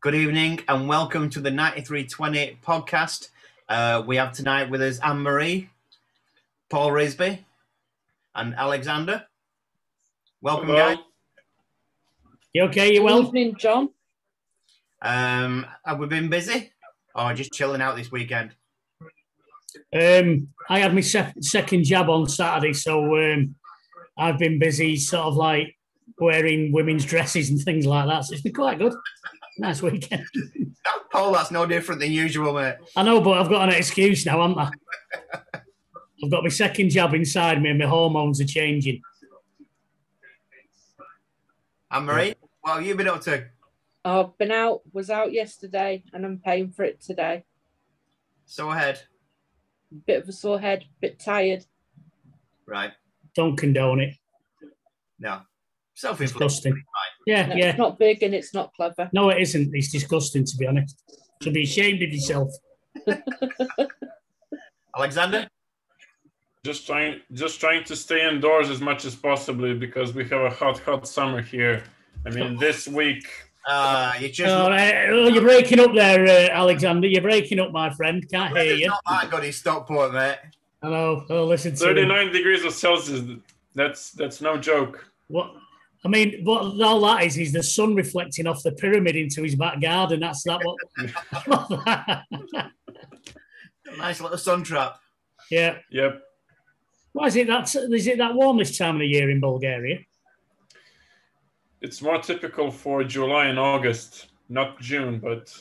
Good evening and welcome to the 9320 podcast. We have tonight with us Anne-Marie, Paul Risby and Alexander. Welcome, guys. You okay? You well? Good evening, John. Have we been busy or just chilling out this weekend? I had my second jab on Saturday, so I've been busy sort of like wearing women's dresses and things like that. So it's been quite good. Nice weekend. Paul, that's no different than usual, mate. I know, but I've got an excuse now, haven't I? I've got my second jab inside me and my hormones are changing. Anne-Marie, what have you been up to? I've was out yesterday and I'm paying for it today. Sore head? Bit of a sore head, bit tired. Right. Don't condone it. No. Self-inflicted. Disgusting. Yeah, No, yeah. It's not big and it's not clever. No, it isn't. It's disgusting, to be honest. To be ashamed of yourself. Alexander? Just trying to stay indoors as much as possible because we have a hot summer here. I mean, this week. You're breaking up there, Alexander. You're breaking up, my friend. Can't hear you. Not that good in Stockport, mate. Hello. Oh, listen to 39 degrees of Celsius. That's no joke. What? I mean, what all that is the sun reflecting off the pyramid into his back garden. That's that what. Nice little sun trap. Yeah. Yep. Why is it that warm this time of the year in Bulgaria? It's more typical for July and August, not June, but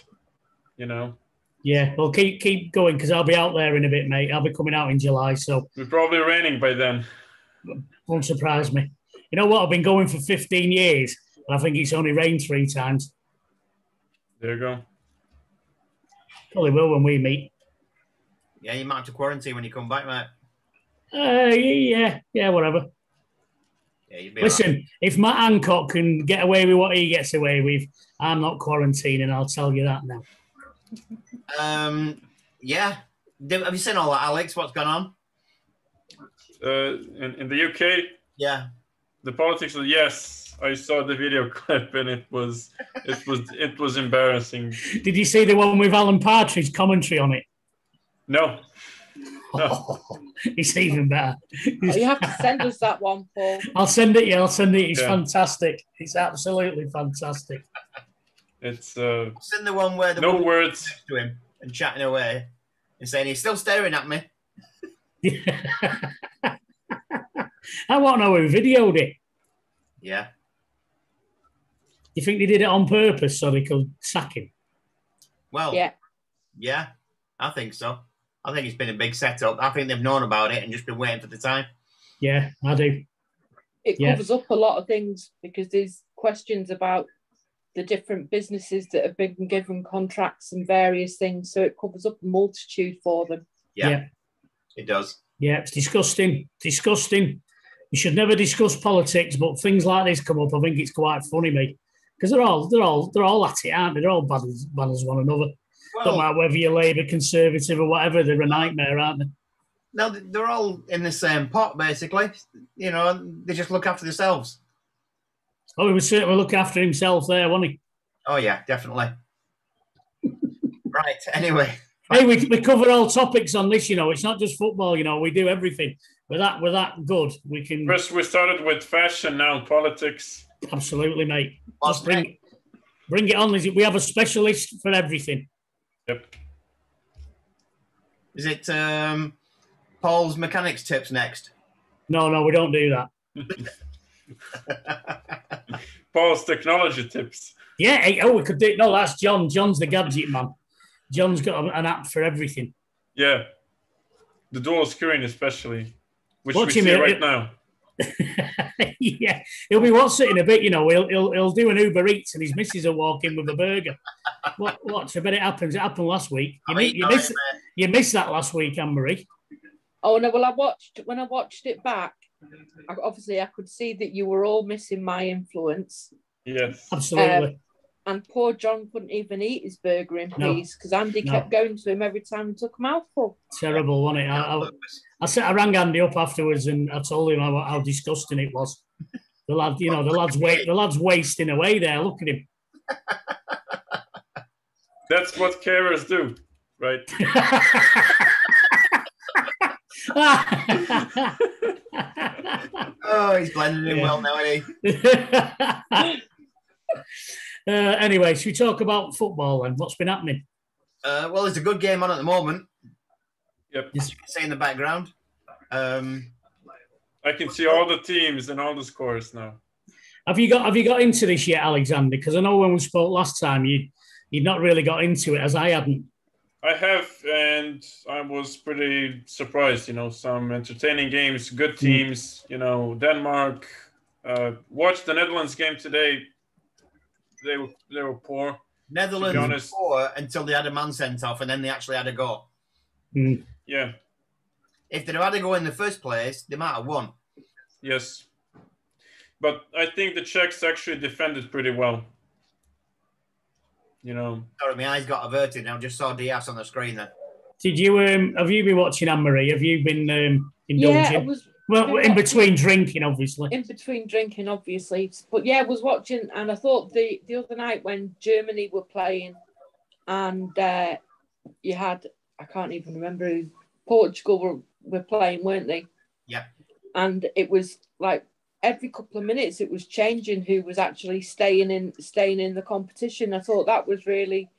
you know. Yeah, well, keep going because I'll be out there in a bit, mate. I'll be coming out in July, so we're probably raining by then. Won't surprise me. You know what? I've been going for 15 years, and I think it's only rained 3 times. There you go. Probably will when we meet. Yeah, you might have to quarantine when you come back, mate. Yeah, whatever. Yeah, listen, right. If Matt Hancock can get away with what he gets away with, I'm not quarantining, I'll tell you that now. Yeah. Have you seen all that, Alex? What's going on? In the UK? Yeah. The politics, yes. I saw the video clip and it was embarrassing. Did you see the one with Alan Partridge commentary on it? No. It's even better. You have to send us that one, Paul. I'll send it. It's fantastic. It's absolutely fantastic. It's send the one where the no words to him and chatting away and saying he's still staring at me. I want to know who videoed it. Yeah. You think they did it on purpose so they could sack him? Well, yeah, I think so. I think it's been a big setup. I think they've known about it and just been waiting for the time. Yeah, I do. It covers up a lot of things because there's questions about the different businesses that have been given contracts and various things. So it covers up a multitude for them. Yeah. It does. Yeah, it's disgusting. Disgusting. You should never discuss politics, but things like this come up. I think it's quite funny, mate, because they're all at it, aren't they? They're all bad as one another. Well, don't matter whether you're Labour, Conservative, or whatever. They're a nightmare, aren't they? No, they're all in the same pot, basically. You know, they just look after themselves. Oh, he was certainly looking after himself there, wasn't he? Oh yeah, definitely. Right. Anyway. Hey, we cover all topics on this, you know. It's not just football, you know. We do everything. We're that good. We can. First, we started with fashion, now politics. Absolutely, mate. Just bring it on. We have a specialist for everything. Yep. Is it Paul's mechanics tips next? No, we don't do that. Paul's technology tips. Yeah. We could do. No, that's John. John's the gadget man. John's got an app for everything. Yeah. The dual screen especially, which we see right now. Yeah. He'll be watching it in a bit, you know. He'll do an Uber Eats and his missus will walk in with a burger. Watch, I bet it happens. It happened last week. You missed that last week, Anne-Marie. Oh, no, well, when I watched it back, I could see that you were all missing my influence. Yes. Absolutely. And poor John couldn't even eat his burger in peace because Andy kept going to him every time he took a mouthful. Terrible, wasn't it? I rang Andy up afterwards and I told him how disgusting it was. The lad's wasting away there. Look at him. That's what carers do, right? Oh, he's blending in well now, isn't he? Anyway, should we talk about football and what's been happening? Well, there's a good game on at the moment. Yep. As you can see in the background. I can see all the teams and all the scores now. Have you got into this yet, Alexander? Because I know when we spoke last time, you'd not really got into it, as I hadn't. I have, and I was pretty surprised. Some entertaining games, good teams. Denmark. Watched the Netherlands game today. They were poor. Netherlands were poor until they had a man sent off, and then they actually had a goal. Mm. Yeah. If they'd have had a goal in the first place, they might have won. Yes. But I think the Czechs actually defended pretty well. Sorry, my eyes got averted. I just saw Diaz on the screen then. Did you have you been watching, Anne-Marie? Have you been indulging? Yeah, in between drinking, obviously. In between drinking, obviously. But yeah, I was watching, and I thought the other night when Germany were playing, and you had, I can't even remember who, Portugal were playing, weren't they? Yeah. And it was like every couple of minutes it was changing who was actually staying in the competition. I thought that was really,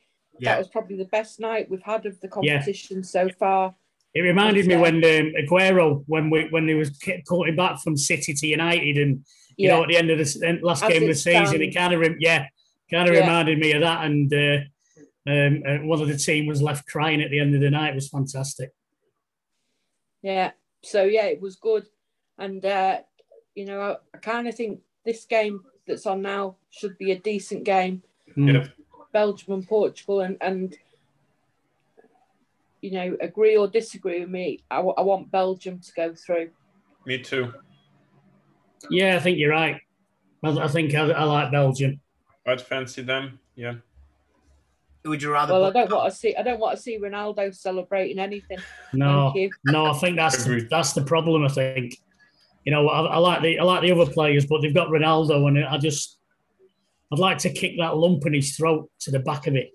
that was probably the best night we've had of the competition so far. It reminded me when Aguero, when he was cutting back from City to United, and you know at the end of the last game of the season, it kind of reminded me of that. And one of the team was left crying at the end of the night. It was fantastic. Yeah. So yeah, it was good, and I kind of think this game that's on now should be a decent game. Yeah. Belgium and Portugal, and agree or disagree with me, I want Belgium to go through. Me too. Yeah, I think you're right. I think I like Belgium. I'd fancy them. Yeah. Would you rather? Well, I don't want to see Ronaldo celebrating anything. No, Thank you. No, I think that's the problem. I think. I like the other players, but they've got Ronaldo, and I'd like to kick that lump in his throat to the back of it.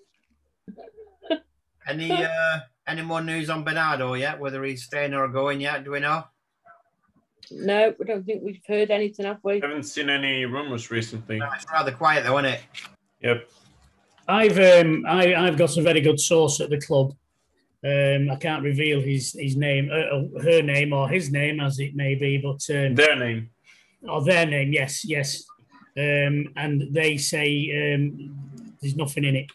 Any more news on Bernardo yet? Whether he's staying or going yet? Do we know? No, I don't think we've heard anything, have we? I haven't seen any rumors recently. No, it's rather quiet though, isn't it? Yep. I've got some very good source at the club. I can't reveal his name, her name, or his name, as it may be, but their name. Or their name, yes. And they say there's nothing in it.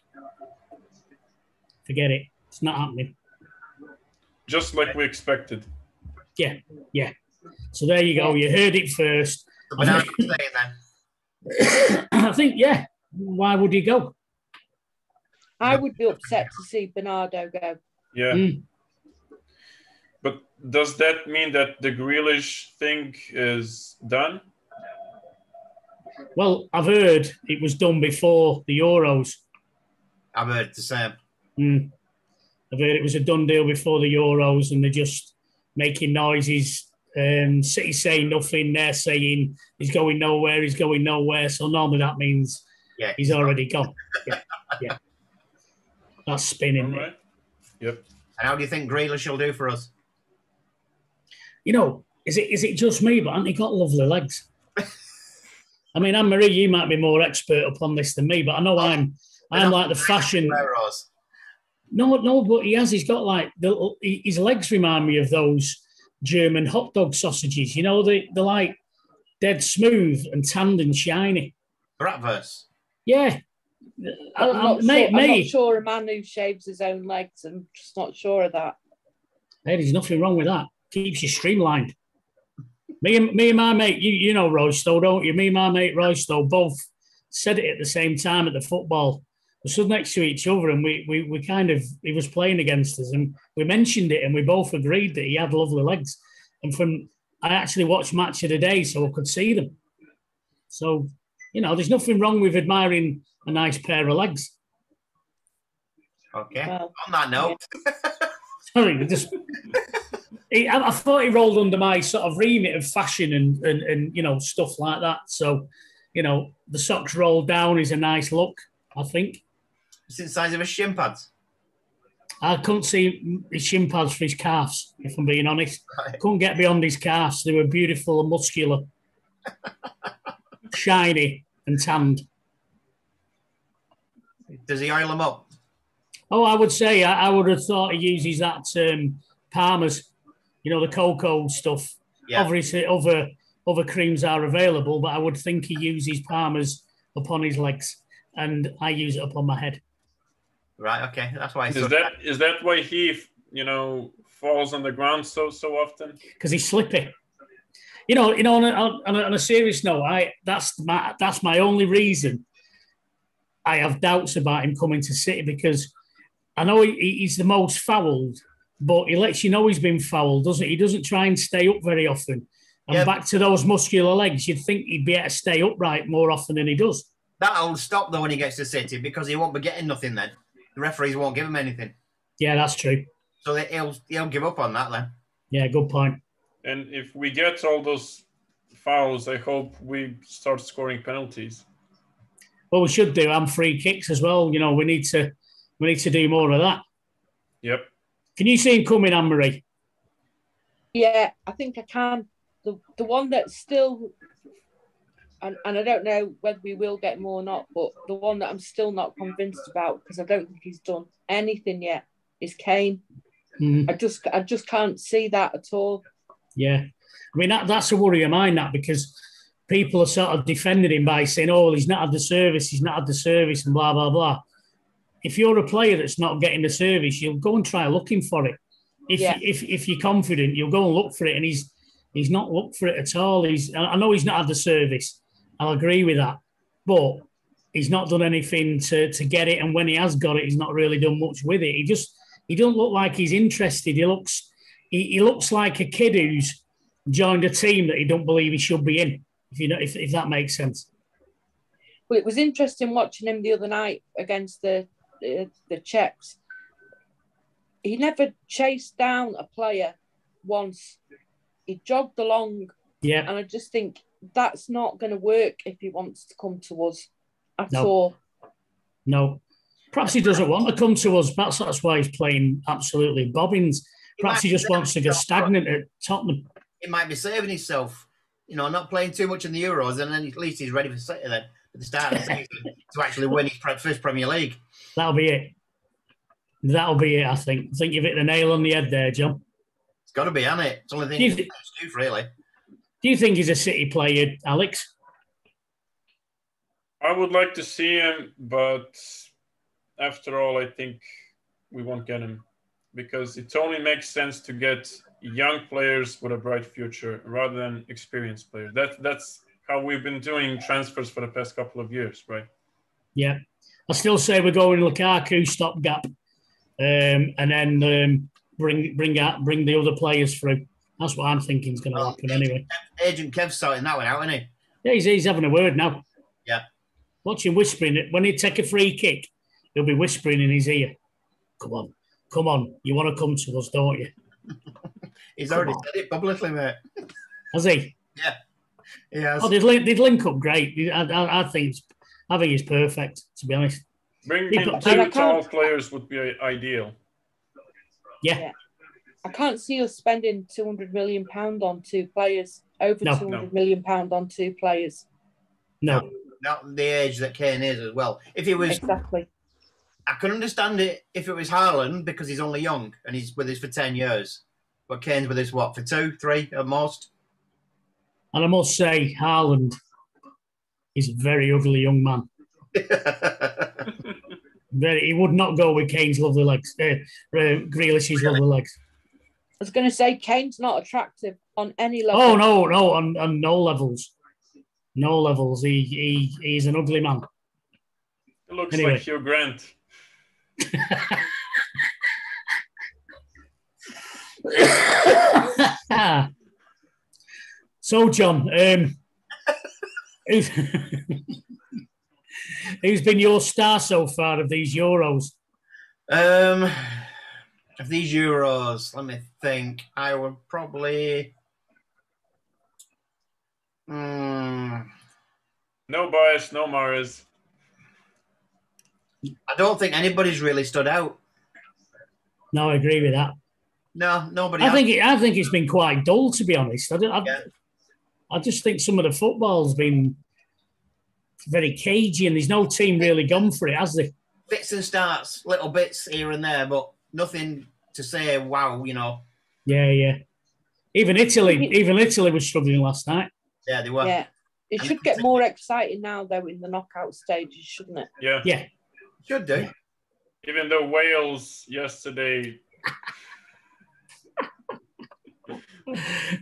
Forget it. It's not happening. Just like we expected. Yeah. So there you go. You heard it first. I think, yeah. Why would he go? I would be upset to see Bernardo go. Yeah. But does that mean that the Grealish thing is done? Well, I've heard it was done before the Euros. I've heard the same. I've heard it was a done deal before the Euros, and they're just making noises. City saying nothing, they're saying he's going nowhere. So normally that means he's already gone. Yeah. That's spinning. All right. Yep. And how do you think Grealish will do for us? Is it just me? But hasn't he got lovely legs? I mean, Anne-Marie, you might be more expert upon this than me, but I know I'm like the fashion. No, but he has. He's got like his legs remind me of those German hot dog sausages. They're like dead smooth and tanned and shiny. Bratwurst. Yeah. I'm not sure a man who shaves his own legs. I'm just not sure of that. Hey, there's nothing wrong with that. Keeps you streamlined. Me and my mate, you know Roy Stowe, don't you? Me and my mate Roy Stowe both said it at the same time at the football. We stood next to each other, and we kind of, he was playing against us, and we mentioned it, and we both agreed that he had lovely legs. And I actually watched Match of the Day so I could see them. So, there's nothing wrong with admiring a nice pair of legs. Okay. Well, on that note. Sorry, I thought he rolled under my sort of remit of fashion and stuff like that. So, the socks rolled down is a nice look, I think. It's the size of his shin pads. I couldn't see his shin pads for his calves, if I'm being honest. Right. Couldn't get beyond his calves. They were beautiful and muscular, shiny and tanned. Does he oil them up? Oh, I would say I would have thought he uses that Palmer's, the cocoa stuff. Yeah. Obviously, other creams are available, but I would think he uses Palmer's upon his legs, and I use it upon my head. Right. Okay. That's why. Is that why he, falls on the ground so often? Because he's slippy. On a serious note, that's my only reason I have doubts about him coming to City, because I know he's the most fouled, but he lets you know he's been fouled, doesn't he? He doesn't try and stay up very often. And back to those muscular legs, you'd think he'd be able to stay upright more often than he does. That'll stop though when he gets to City, because he won't be getting nothing then. The referees won't give him anything. Yeah, that's true. So he'll give up on that then. Yeah, good point. And if we get all those fouls, I hope we start scoring penalties. Well, we should do, and free kicks as well. We need to do more of that. Yep. Can you see him coming, Anne-Marie? Yeah, I think I can. The one that's still, and I don't know whether we will get more or not, but the one that I'm still not convinced about, because I don't think he's done anything yet, is Kane. I just can't see that at all. Yeah. I mean, that's a worry of mine, that, because people are sort of defending him by saying, oh, he's not had the service, and blah, blah, blah. If you're a player that's not getting the service, you'll go and try looking for it. If you're confident, you'll go and look for it, and he's not looked for it at all. I know he's not had the service. I'll agree with that. But he's not done anything to get it, and when he has got it, he's not really done much with it. He doesn't look like he's interested. He looks like a kid who's joined a team that he don't believe he should be in, if that makes sense. Well, it was interesting watching him the other night against the Czechs. He never chased down a player once. He jogged along. Yeah. And I just think that's not going to work if he wants to come to us at all. No. Perhaps he doesn't want to come to us. Perhaps that's why he's playing absolutely bobbins. Perhaps he just wants to go stagnant at Tottenham. He might be saving himself, not playing too much in the Euros, and then at least he's ready for City then at the start of the season to actually win his first Premier League. That'll be it. I think. I think you've hit the nail on the head there, John. It's got to be, hasn't it? It's the only thing you can do, really. Do you think he's a City player, Alex? I would like to see him, but after all, I think we won't get him, because it only makes sense to get young players with a bright future rather than experienced players. That's how we've been doing transfers for the past couple of years, right? Yeah. I still say we're going Lukaku stopgap, and then bring the other players through. That's what I'm thinking is going to happen anyway. Agent Kev's sorting that one out, isn't he? Yeah, he's having a word now. Yeah. Watch him whispering it. When he take a free kick, he'll be whispering in his ear. Come on. You want to come to us, don't you? He's already said it publicly, mate. Has he? Yeah. He has. Oh, they'd link up great. I think he's perfect, to be honest. Bringing two tall players would be ideal. Yeah. I can't see us spending £200 million on two players. £200 million on two players. No. Not the age that Kane is as well. If he was... Exactly. I can understand it if it was Haaland, because he's only young and he's with us for 10 years. But Kane's with us, for 2, 3 at most? And I must say, Haaland is a very ugly young man. He would not go with Kane's lovely legs, Grealish's lovely legs. I was going to say, Kane's not attractive on any level. Oh, no, on no levels. No levels. He's an ugly man. It looks like Hugh Grant. So, John, who's been your star so far of these Euros? Of these Euros, let me think. I would probably... No bias, no Mahrez. I don't think anybody's really stood out. No, I agree with that. No, nobody. I think it's been quite dull, to be honest. I just think some of the football's been very cagey, and there's no team really gone for it, has there? Bits and starts, little bits here and there, but nothing to say, wow, you know. Yeah. Even Italy was struggling last night. Yeah, they were. Yeah. It should get more exciting now, though, in the knockout stages, shouldn't it? Yeah. Should do. Even though Wales yesterday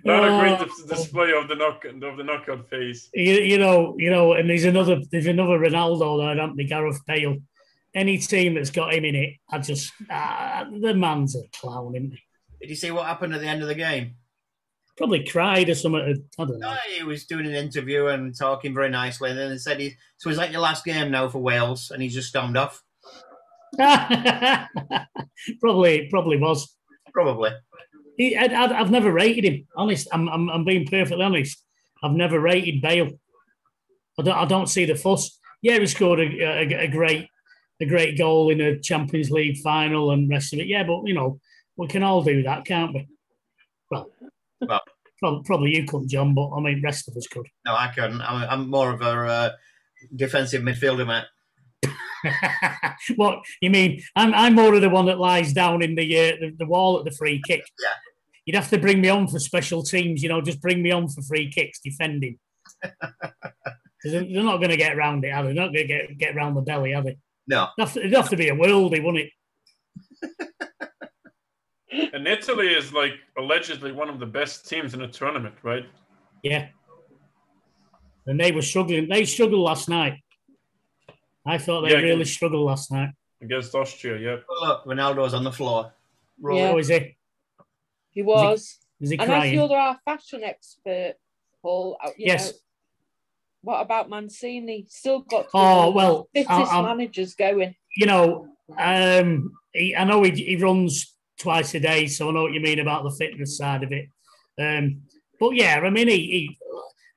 not a great display of the knockout phase. You know, and there's another Ronaldo there, Anthony Gareth Bale. Any team that's got him in it, the man's a clown, isn't he? Did you see what happened at the end of the game? Probably cried or something. I don't know. No, he was doing an interview and talking very nicely, and then he said, so it's like your last game now for Wales, and he just stormed off. Probably was. Probably. I've never rated him. Honest, I'm being perfectly honest. I've never rated Bale. I don't see the fuss. Yeah, he scored a great goal in a Champions League final and rest of it. Yeah, but you know, we can all do that, can't we? Well, probably you couldn't, John, but I mean, rest of us could. No, I couldn't. I'm more of a defensive midfielder, mate. What you mean? I'm more of the one that lies down in the wall at the free kick. Yeah. You'd have to bring me on for special teams. You know, just bring me on for free kicks, defending. They're not going to get around it, are they? They're not going to get around the belly, are they? No. It'd have to be a worldie, wouldn't it? And Italy is like allegedly one of the best teams in the tournament, right? Yeah. And they were struggling. They struggled last night. I thought they really struggled last night. Against Austria, yeah. Oh, look, Ronaldo's on the floor. Yeah. Oh, is he? He was. Is he and crying? as you're our fashion expert, Paul, yes. Know, what about Mancini? Still got fittest managers going. You know, I know he runs twice a day, so I know what you mean about the fitness side of it. But yeah, I mean,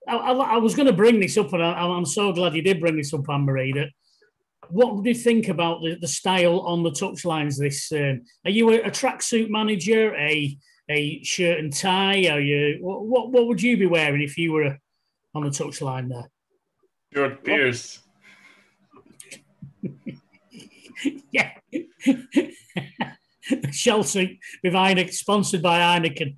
I was going to bring this up, and I'm so glad you did bring this up, Anne-Marie. That what do you think about the style on the touchlines? Are you a tracksuit manager, a shirt and tie? Are you what would you be wearing if you were on the touchline there? George Pierce. Yeah. Chelsea with Heineken, sponsored by Heineken.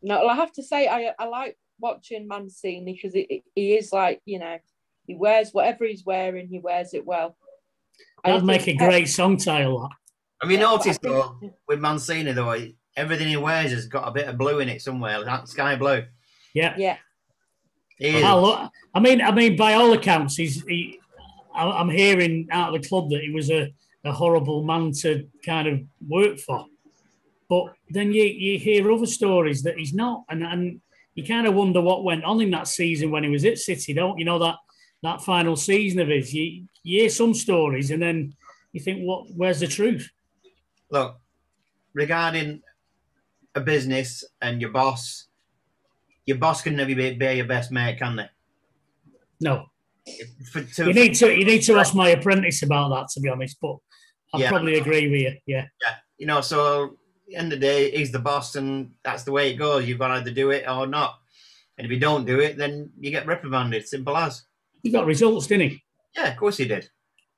No, I have to say I like watching Mancini because he is like, you know, he wears whatever he's wearing, he wears it well. That'd make a great song title. Have you noticed though with Mancini though, everything he wears has got a bit of blue in it somewhere, that sky blue. Yeah. Yeah. I mean, by all accounts, I'm hearing out of the club that he was a horrible man to kind of work for. But then you hear other stories that he's not, and you kind of wonder what went on in that season when he was at City, don't you? Know that final season of his. You hear some stories, and then you think, where's the truth? Look, regarding a business and your boss can never be your best mate, can they? No. You need to ask my apprentice about that, to be honest. But I probably agree with you. Yeah. Yeah. You know, so at the end of the day, he's the boss, and that's the way it goes. You've got to either do it or not. And if you don't do it, then you get reprimanded. Simple as. He got results, didn't he? Yeah, of course he did.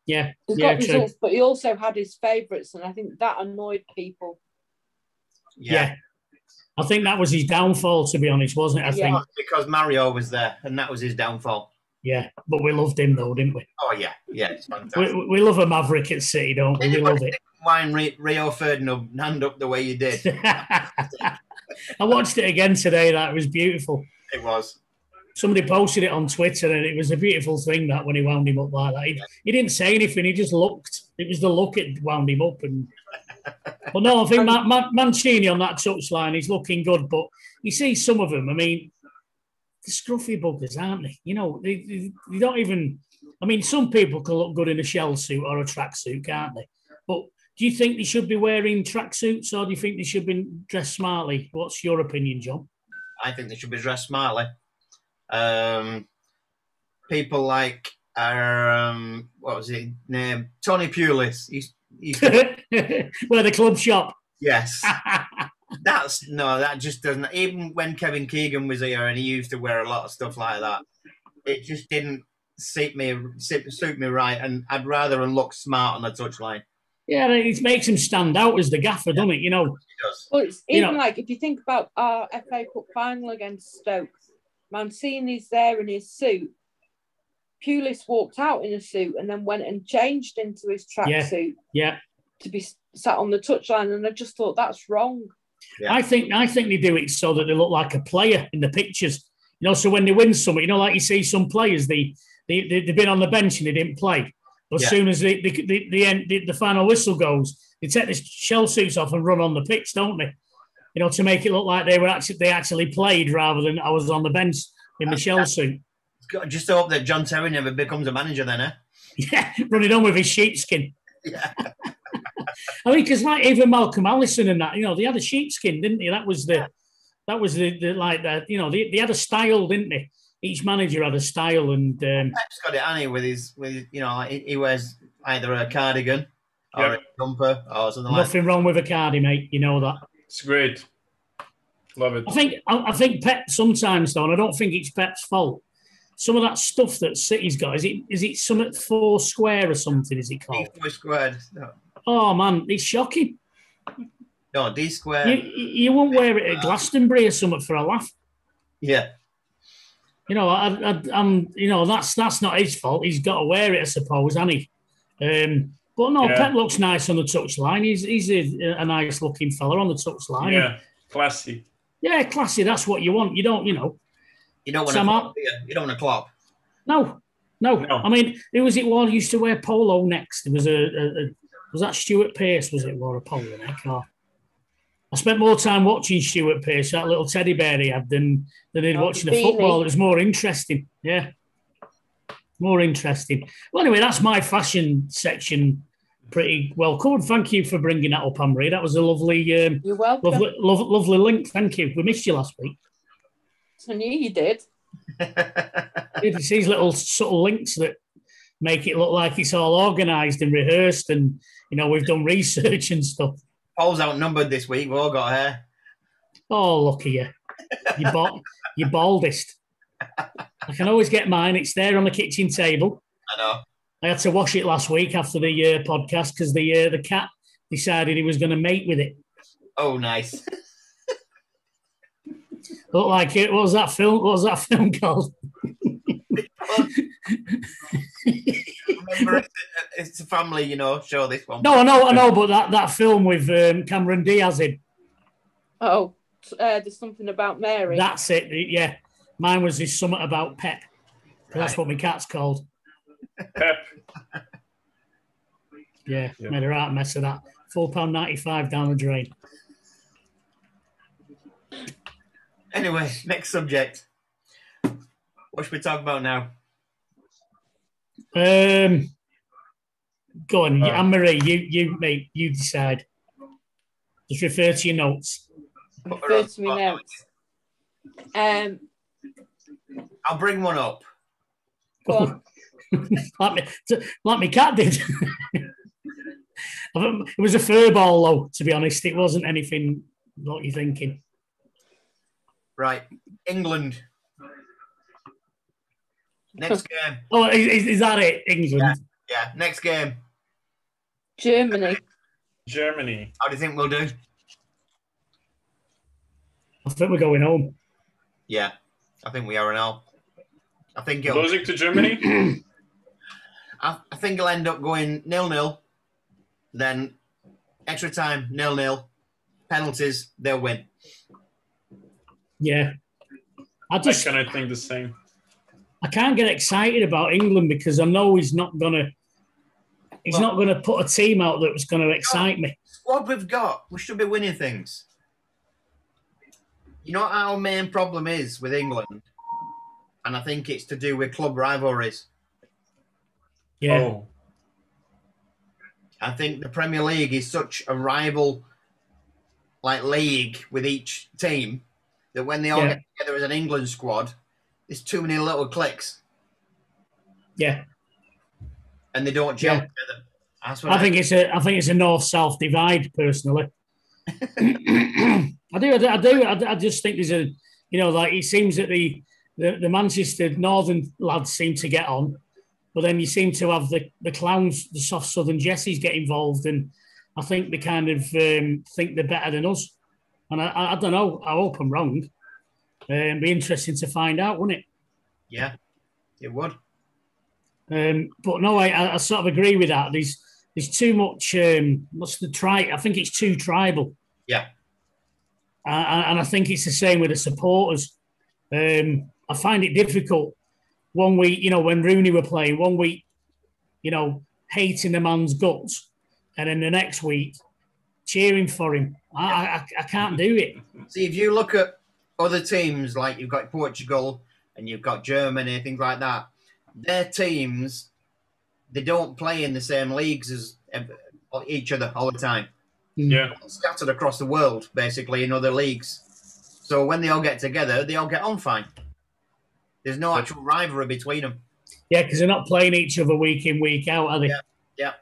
Yeah. He got results, but he also had his favourites, and I think that annoyed people. Yeah. I think that was his downfall, to be honest, wasn't it? I think because Mario was there, and that was his downfall. Yeah, but we loved him though, didn't we? Oh yeah, it's fantastic. We love a Maverick at City, don't we? We love it. Wine Rio Ferdinand up the way you did. I watched it again today. That was beautiful. It was. Somebody posted it on Twitter, and it was a beautiful thing that when he wound him up like that. He didn't say anything. He just looked. It was the look it wound him up. But no, I think Mancini on that touchline, he's looking good. But you see some of them. I mean, the scruffy buggers, aren't they? You know, they don't even. I mean, some people can look good in a shell suit or a tracksuit, can't they? But do you think they should be wearing tracksuits, or do you think they should be dressed smartly? What's your opinion, John? I think they should be dressed smartly. People like what was his name? Tony Pulis. Where the club shop. Yes. That just doesn't. Even when Kevin Keegan was here and he used to wear a lot of stuff like that, it just didn't suit me right. And I'd rather him look smart on the touchline. Yeah, it makes him stand out as the gaffer, doesn't it? You know. It does. Well, it's even like if you think about our FA Cup final against Stoke, Mancini's there in his suit. Pulis walked out in a suit and then went and changed into his tracksuit. Yeah. To be sat on the touchline, and I just thought that's wrong. Yeah. I think they do it so that they look like a player in the pictures. You know, so when they win something, you know, like you see some players, they've been on the bench and they didn't play. But as soon as the final whistle goes, they take the shell suits off and run on the pitch, don't they? You know, to make it look like they actually played rather than I was on the bench in the shell suit. Just hope that John Terry never becomes a manager then, eh? Yeah, running on with his sheepskin. Yeah. I mean, because like even Malcolm Allison and that, you know, they had a sheepskin, didn't they? That was the like that. You know, they had a style, didn't they? Each manager had a style, and Pep's got it, Annie, with you know, he wears either a cardigan or a jumper or something. Nothing wrong with a cardi, mate. You know that. It's great. Love it. I think Pep sometimes though, and I don't think it's Pep's fault. Some of that stuff that City's got, is it something 4 square or something? Is it called? 4 squared. No. Oh man, it's shocking. No, D square. You won't wear it at Glastonbury or something for a laugh. Yeah. You know, I'm. You know, that's not his fault. He's got to wear it, I suppose, hasn't he? But no, Pep looks nice on the touchline. He's a nice looking fella on the touchline. Yeah, classy. Yeah, classy. That's what you want. You don't want You don't want to clop. No. I mean, who was it? One used to wear polo next. There was was that Stuart Pearce? Was it wore a polo neck? Or I spent more time watching Stuart Pearce, that little teddy bear he had, than watching the football. It was more interesting. Yeah, more interesting. Well, anyway, that's my fashion section. Pretty well covered. Thank you for bringing that up, Anne-Marie. That was a lovely, you're welcome. Lovely link. Thank you. We missed you last week. I knew you did. It's these little subtle links that make it look like it's all organised and rehearsed, and you know we've done research and stuff. Paul's outnumbered this week. We've all got hair. Oh, look at you! You're baldest. I can always get mine. It's there on the kitchen table. I know. I had to wash it last week after the podcast because the cat decided he was going to mate with it. Oh, nice. Looked like it. What was that film called? Remember, it's a family, you know, show, this one. No, I know, but that film with Cameron Diaz in. Oh, there's something about Mary. That's it, yeah. Mine was this something about Pep. That's what my cat's called. Pep. Yeah, made a right mess of that. £4.95 down the drain. Anyway, next subject. What should we talk about now? Go on, Anne-Marie, you mate, you decide. Just refer to your notes. Refer to my notes. I'll bring one up. Go on. like my cat did. It was a fur ball, though, to be honest. It wasn't anything what you're thinking. Right. England. Next game. Oh, is that it? England? Yeah. Next game. Germany. How do you think we'll do? I think we're going home. Yeah. I think we are now. I think losing to Germany? I think it'll end up going 0-0. Then extra time, 0-0. Penalties, they'll win. Yeah. I kind of think the same. I can't get excited about England because I know he's not gonna put a team out that was going to excite me. What we've got, we should be winning things. You know what our main problem is with England? And I think it's to do with club rivalries. Yeah. Oh. I think the Premier League is such a rival league with each team that when they all get together as an England squad, there's too many little cliques. Yeah. and they don't gel together. That's what I think it's a north-south divide, personally. I do. I just think there's like it seems that the Manchester Northern lads seem to get on, but then you seem to have the clowns, the soft Southern Jessies get involved, and I think they kind of think they're better than us. And I don't know. I hope I'm wrong. It'd be interesting to find out, wouldn't it? Yeah, it would. But no, I sort of agree with that. There's too much. I think it's too tribal. Yeah. And I think it's the same with the supporters. I find it difficult. 1 week, when Rooney were playing, 1 week, hating the man's guts, and then the next week cheering for him. I can't do it. See, if you look at other teams, like you've got Portugal and you've got Germany, things like that, their teams, they don't play in the same leagues as each other all the time. Yeah. Scattered across the world, basically, in other leagues. So when they all get together, they all get on fine. There's no actual rivalry between them. Yeah, because they're not playing each other week in, week out, are they? Yeah.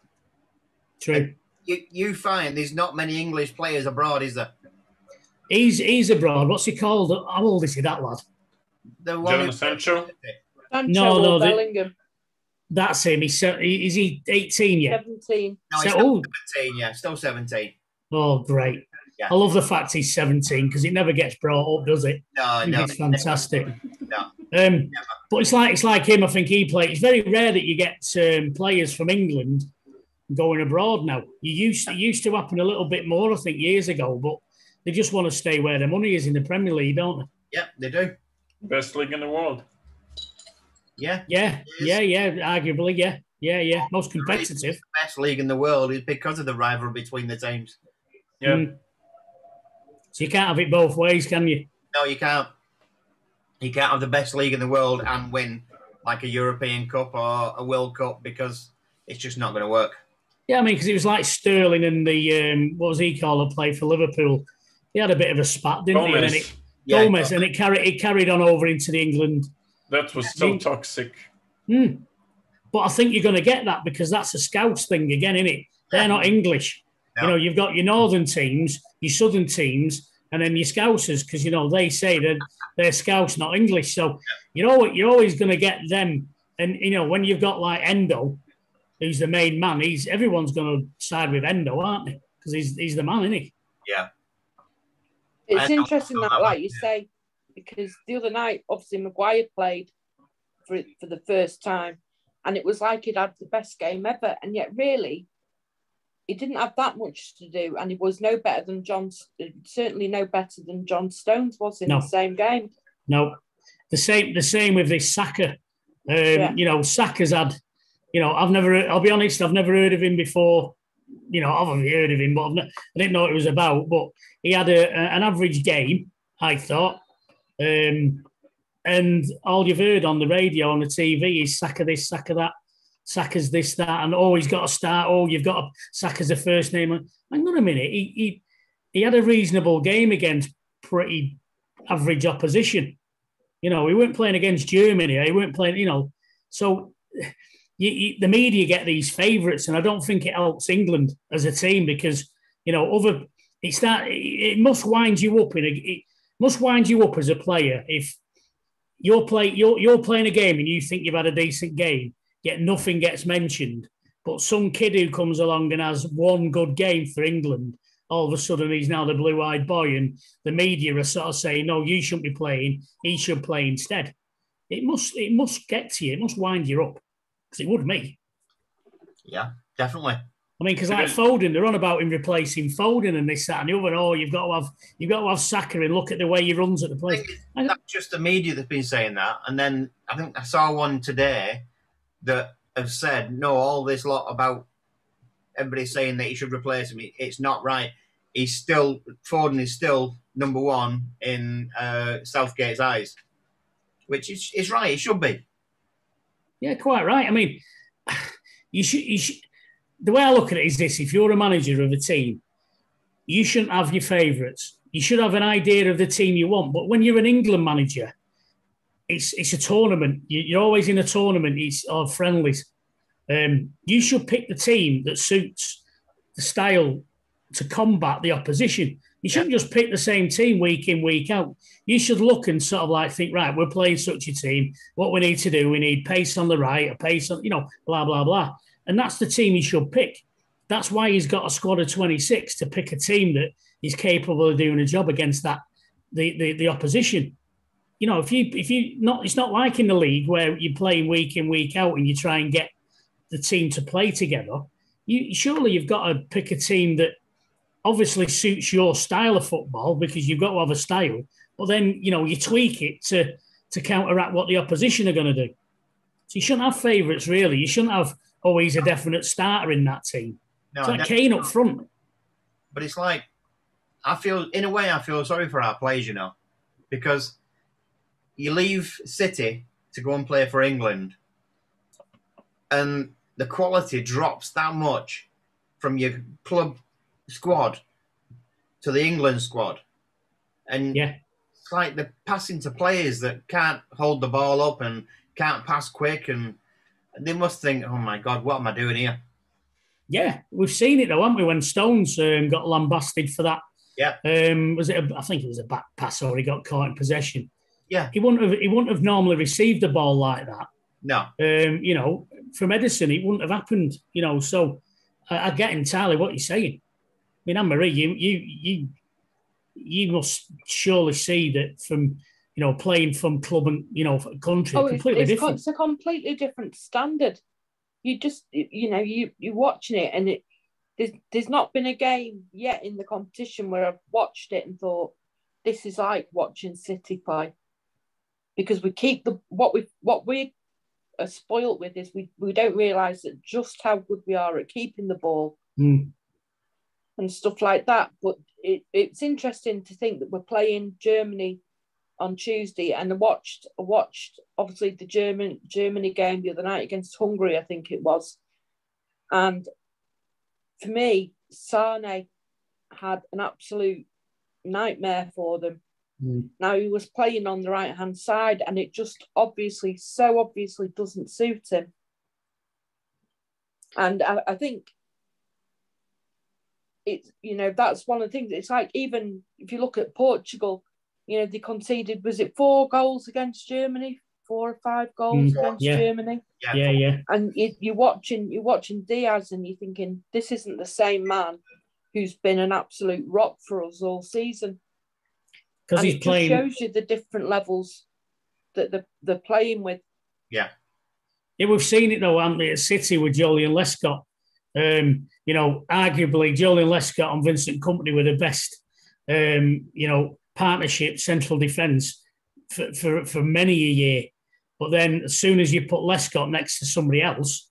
True. You find there's not many English players abroad, is there? He's abroad. What's he called? How old is he, that lad? Jadon Sancho? No, Bellingham. That's him. Is he 18 yet? 17. No, he's still 17, yeah. Still 17. Oh, great. Yeah. I love the fact he's 17 because it never gets brought up, does it? No. It's fantastic. No. But it's like him. I think he played. It's very rare that you get players from England going abroad now. It used to happen a little bit more, I think, years ago, but they just want to stay where their money is in the Premier League, don't they? Yeah, they do. Best league in the world. Yeah. Arguably, yeah. Most competitive. The best league in the world is because of the rivalry between the teams. Yeah. So you can't have it both ways, can you? No, you can't. You can't have the best league in the world and win like a European Cup or a World Cup because it's just not going to work. Yeah, I mean, because it was like Sterling and the what was he called? Play for Liverpool. He had a bit of a spat, didn't he? Gomez, and it carried on over into the England. That was so toxic. But I think you're going to get that because that's a Scouts thing again, isn't it? They're not English. No. You've got your northern teams, your southern teams, and then your Scousers because they say that they're Scouts, not English. So you're always going to get them. And when you've got like Endo, who's the main man, everyone's going to side with Endo, aren't they? Because he's the man, isn't he? Yeah. It's interesting that, like you say, because the other night, obviously, Maguire played for the first time, and it was like he'd had the best game ever, and yet really, he didn't have that much to do, and he was no better than certainly no better than John Stones was in the same game. No, the same with this Saka. Saka's had. I'll be honest, I've never heard of him before. I've only heard of him, but I didn't know what it was about. But he had an average game, I thought. And all you've heard on the radio, on the TV is Saka this, Saka that, Saka's this, that, and he's got to start. You've got Saka's a first name. Hang on a minute. He had a reasonable game against pretty average opposition. He weren't playing against Germany. He weren't playing, so... the media get these favourites, and I don't think it helps England as a team because it must wind you up it must wind you up as a player if you're playing a game and you think you've had a decent game, yet nothing gets mentioned, but some kid who comes along and has one good game for England, all of a sudden he's now the blue-eyed boy, and the media are sort of saying, no, you shouldn't be playing, he should play instead. It must get to you, it must wind you up. Because it would me. Yeah, definitely. I mean, because like Foden, they're on about him replacing Foden and this, that, and the other. Oh, you've got to have Saka and look at the way he runs at the place. That's just the media that's been saying that, and then I think I saw one today that have said no. All this lot about everybody saying that he should replace him. It's not right. Foden is still number one in Southgate's eyes, which is right. It should be. Yeah, quite right. I mean, you should. The way I look at it is this: if you're a manager of a team, you shouldn't have your favourites. You should have an idea of the team you want. But when you're an England manager, it's a tournament. You're always in a tournament. It's friendlies. You should pick the team that suits the style to combat the opposition. You shouldn't just pick the same team week in, week out. You should look and sort of like think, right, we're playing such a team. What we need to do, we need pace on the right, a pace on, blah, blah, blah. And that's the team he should pick. That's why he's got a squad of 26 to pick a team that is capable of doing a job against the opposition. If you not, it's not like in the league where you're playing week in, week out and you try and get the team to play together. Surely you've got to pick a team that obviously suits your style of football, because you've got to have a style, but then, you tweak it to counteract what the opposition are going to do. So you shouldn't have favourites, really. You shouldn't have, he's a definite starter in that team. No, it's like Kane up front. But it's like, I feel sorry for our players, because you leave City to go and play for England and the quality drops that much from your club squad to the England squad. And it's like they're passing to players that can't hold the ball up and can't pass quick, and they must think, oh my God, what am I doing here? Yeah, we've seen it though, haven't we? When Stones got lambasted for that. Yeah. I think it was a back pass, or he got caught in possession. Yeah. He wouldn't have normally received the ball like that. No. From Edison, it wouldn't have happened. So I get entirely what you're saying. I mean, Anne-Marie, you must surely see that from playing from club and country, completely different. It's a completely different standard. You just you're watching it, and there's not been a game yet in the competition where I've watched it and thought this is like watching City play, because we keep what we are spoilt with is we don't realise that just how good we are at keeping the ball. And stuff like that. But it's interesting to think that we're playing Germany on Tuesday, and I watched obviously the Germany game the other night against Hungary, I think it was. And for me, Sane had an absolute nightmare for them. Now, he was playing on the right-hand side, and it just obviously doesn't suit him. And I think it's, that's one of the things. It's like, even if you look at Portugal, they conceded, was it 4 goals against Germany? 4 or 5 goals against Germany? Yeah. And you're watching Diaz, and you're thinking, this isn't the same man who's been an absolute rock for us all season. Because he's playing. It just shows you the different levels that they're playing with. Yeah. Yeah, we've seen it though, haven't we, at City with Joleon Lescott. Arguably Joleon Lescott and Vincent Kompany were the best, partnership central defence for many a year. But then as soon as you put Lescott next to somebody else,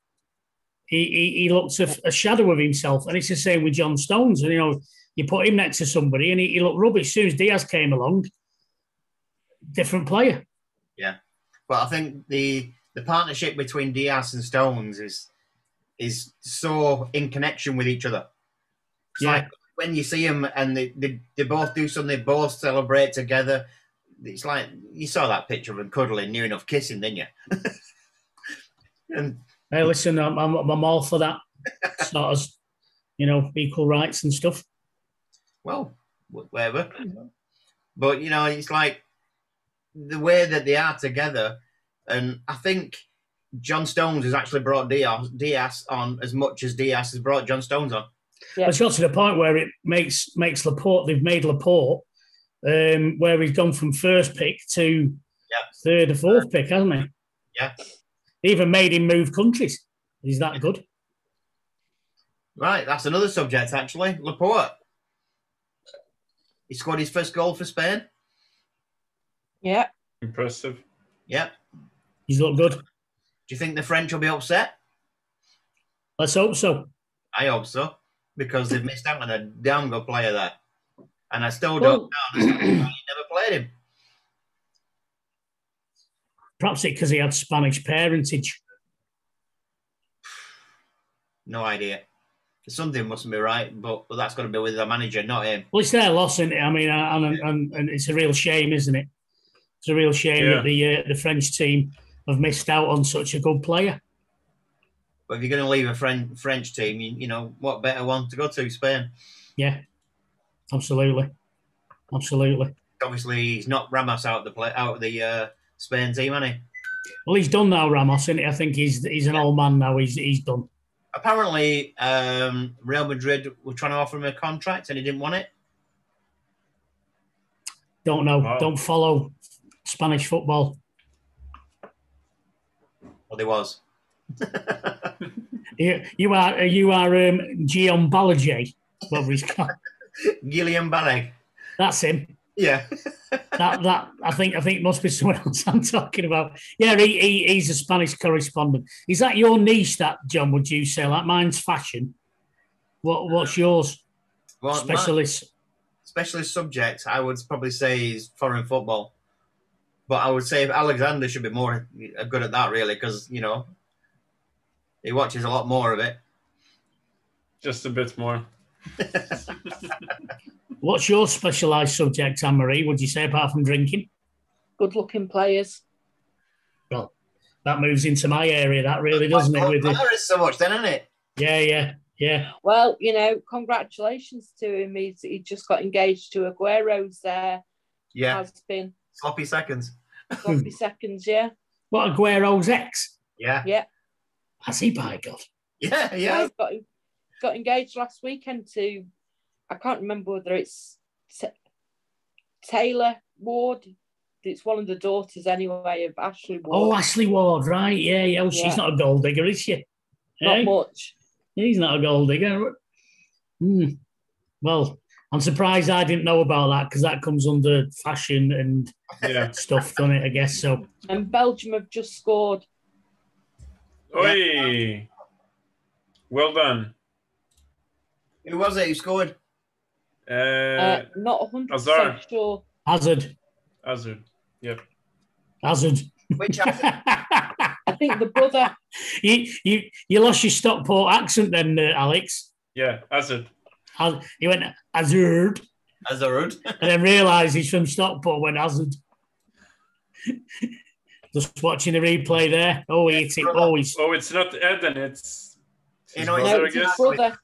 he looks a shadow of himself. And it's the same with John Stones. And, you put him next to somebody and he looked rubbish. As soon as Diaz came along, different player. Yeah. Well, I think the partnership between Diaz and Stones is so in connection with each other. It's like when you see them and they both do something, they both celebrate together. It's like you saw that picture of them cuddling, near enough kissing, didn't you? And hey, listen, I'm all for that sort of, equal rights and stuff. Well, whatever. But it's like the way that they are together, and I think John Stones has actually brought Diaz on as much as Diaz has brought John Stones on. Yeah. It's got to the point where it makes Laporte. They've made Laporte, where he's gone from first pick to third or fourth pick, hasn't he? Yeah. They even made him move countries. He's that good. Right, that's another subject actually. Laporte. He scored his first goal for Spain. Yeah. Impressive. Yeah. He's looked good. Do you think the French will be upset? Let's hope so. I hope so, because they've missed out on a damn good player there. And I still don't know. He never played him. Perhaps it's because he had Spanish parentage. No idea. Something mustn't be right, but that's got to be with the manager, not him. Well, it's their loss, isn't it? I mean, and it's a real shame, isn't it? It's a real shame that the French team have missed out on such a good player. But if you're going to leave a French team, you know, what better one to go to? Spain. Yeah, absolutely. Obviously, he's knocked Ramos out of the Spain team, hasn't he? Well, he's done now, Ramos, isn't he? I think he's an old man now. He's done. Apparently, Real Madrid were trying to offer him a contract and he didn't want it. Don't know. Wow. Don't follow Spanish football. Well, there was. You are Guillaume Balaguer, whatever he's called. Guillaume Ballet. That's him. Yeah. that I think it must be someone else I'm talking about. Yeah, he's a Spanish correspondent. Is that your niche, that, John? Would you say? Like mine's fashion. What's yours? Well, specialist subject, I would probably say, is foreign football. But I would say Alexander should be more good at that, really, because, you know, he watches a lot more of it. Just a bit more. What's your specialised subject, Anne-Marie, would you say, apart from drinking? Good-looking players. Well, that moves into my area, that really, doesn't it? With there is so much then, isn't it? Yeah. Well, you know, congratulations to him. He just got engaged to Aguero's there. Yeah. Has been. Sloppy seconds. Sloppy seconds, yeah. What, Aguero's ex? Yeah. Yeah. Has he, by God? Yeah. He got engaged last weekend to, I can't remember whether it's Taylor Ward. It's one of the daughters, anyway, of Ashley Ward. Oh, Ashley Ward, right. Yeah. Oh, she's not a gold digger, is she? Not much. He's not a gold digger. Well, I'm surprised I didn't know about that, because that comes under fashion and stuff, doesn't it, I guess so. And Belgium have just scored. Oi! Well done. Who was it who scored? Not 100% sure. Hazard. Yep. Hazard. Which Hazard? I think the brother. You lost your Stockport accent then, Alex. Yeah, Hazard. You went Hazard. Hazard. And then realised he's from Stockport, went Hazard. Just watching the replay there. Oh, he hit it always. Oh, it's not Eden, it's his You know, brother, I it's his guess. brother.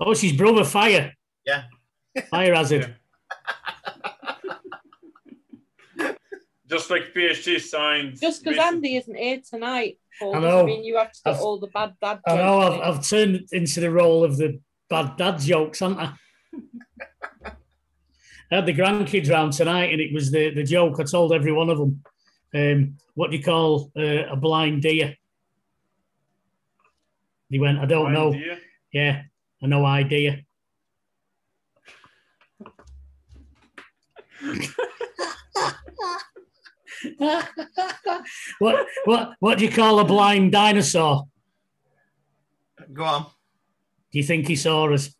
Oh, it's his brother, Fire. Yeah. Fire Hazard. Just like PSG signed. Just because Andy isn't here tonight, Paul, I know. doesn't mean you have to get all the bad dad jokes. I know, in. I've turned into the role of the bad dad jokes, haven't I? I had the grandkids round tonight, and it was the joke. I told every one of them, what do you call a blind deer? He went, I don't know. Deer? Yeah, I no idea. What do you call a blind dinosaur? Go on. Do you think he saw us?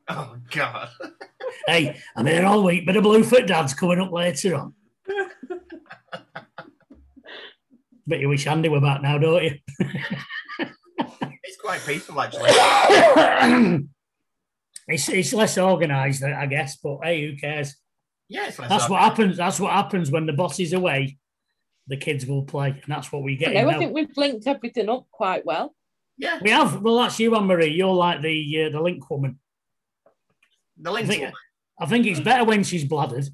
Oh, God. Hey, I'm here all week, but the Bluefoot Dad's coming up later on. Bet you wish Andy were back now, don't you? It's quite peaceful, actually. It's less organised, I guess, but hey, who cares? Yeah, it's less That's what happens. That's what happens when the boss is away. The kids will play, and that's what we get. I think we've linked everything up quite well. Yeah, we have. Well, that's you, Anne-Marie. You're like the link woman. The link woman. I think it's better when she's bladdered.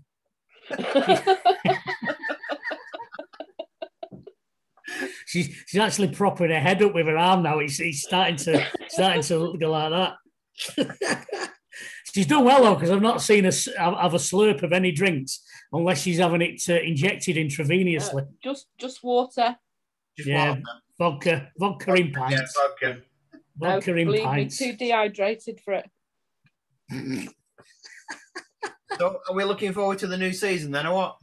She's actually propping her head up with her arm now. He's starting to go like that. She's done well though, because I've not seen her have a slurp of any drinks unless she's having it injected intravenously. Just water. Vodka in pints. Yeah, vodka in pints. Me, too dehydrated for it. So, are we looking forward to the new season then, or what?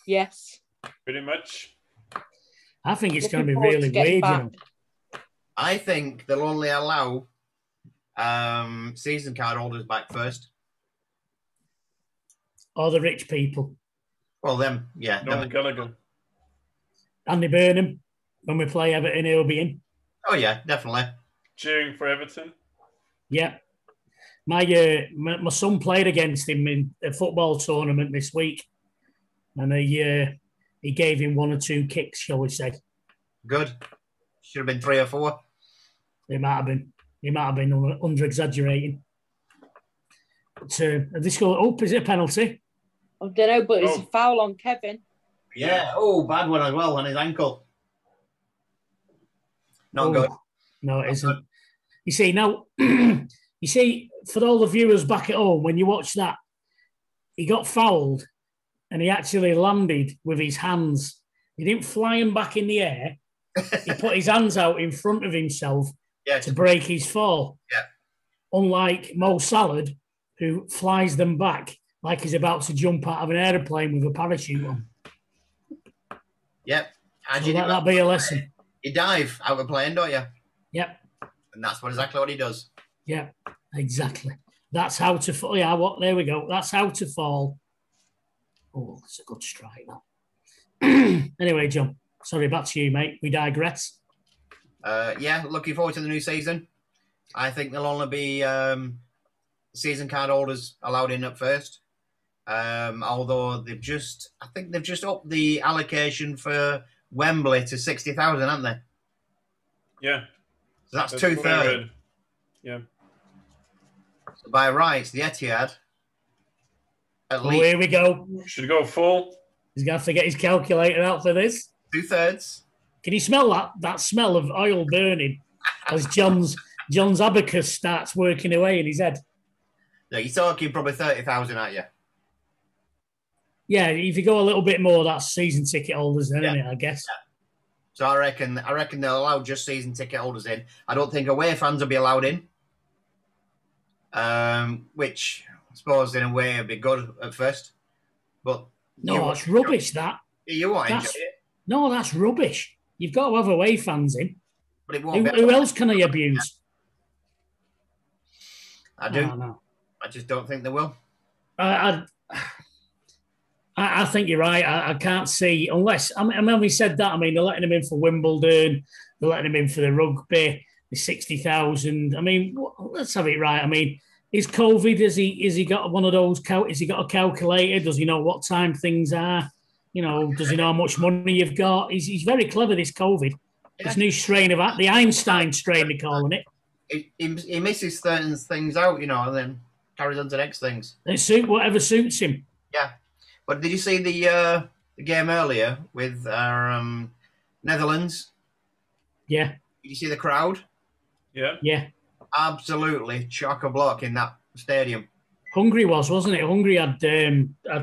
Yes. Pretty much. I think it's going to be really weird. You know? I think they'll only allow season card holders back first. Or the rich people. Well, them, yeah. No, Gallagher. Andy Burnham, when we play Everton, he'll be in. Oh, yeah, definitely. Cheering for Everton. Yeah. My son played against him in a football tournament this week, and he gave him one or two kicks, shall we say. Good. Should have been 3 or 4. It might have been. He might have been under exaggerating. But this go up, is it a penalty? I don't know, but it's a foul on Kevin. Yeah. Oh, bad one as well on his ankle. Not good. No, it isn't. Good. You see, now, you see, for all the viewers back at home, when you watch that, he got fouled and he actually landed with his hands. He didn't fly him back in the air. He put his hands out in front of himself to break his fall. Yeah. Unlike Mo Salah, who flies them back like he's about to jump out of an aeroplane with a parachute on. Yep. So let that be a lesson. You dive out of a plane, don't you? Yep. And that's exactly what he does. Yeah, exactly. That's how to fall. Yeah, there we go. That's how to fall. Oh, that's a good strike, that. Anyway, John, sorry, back to you, mate. We digress. Yeah, looking forward to the new season. I think there'll only be season card holders allowed in at first. Although they've just upped the allocation for Wembley to 60,000, haven't they? Yeah. So that's 2/3. Yeah. So by rights, the Etihad. Here we go. Should go full. He's going to have to get his calculator out for this. 2/3. Can you smell that smell of oil burning as John's abacus starts working away in his head? Yeah, you're talking probably 30,000, aren't you? Yeah, if you go a little bit more, that's season ticket holders then, isn't it, I guess? Yeah. So I reckon they'll allow just season ticket holders in. I don't think away fans will be allowed in. Which I suppose in a way would be good at first. But no, it's rubbish, that. You won't enjoy it. No, that's rubbish. You've got to have away fans in. But it won't who else can I abuse? I do. Oh, no. I just don't think they will. I think you're right. I can't see, unless, I mean, we said that, I mean, they're letting him in for Wimbledon, they're letting him in for the rugby, the 60,000. I mean, let's have it right. I mean, is COVID, has he got one of those, has he got a calculator? Does he know what time things are? You know, does he know how much money you've got? He's very clever, this COVID. Yeah. This new strain of the Einstein strain, they're calling it. He misses certain things out, you know, and then carries on to the next things. Whatever suits him. Yeah. But did you see the game earlier with Netherlands? Yeah. Did you see the crowd? Yeah. Yeah. Absolutely chock-a-block in that stadium. Hungary wasn't it? Hungary had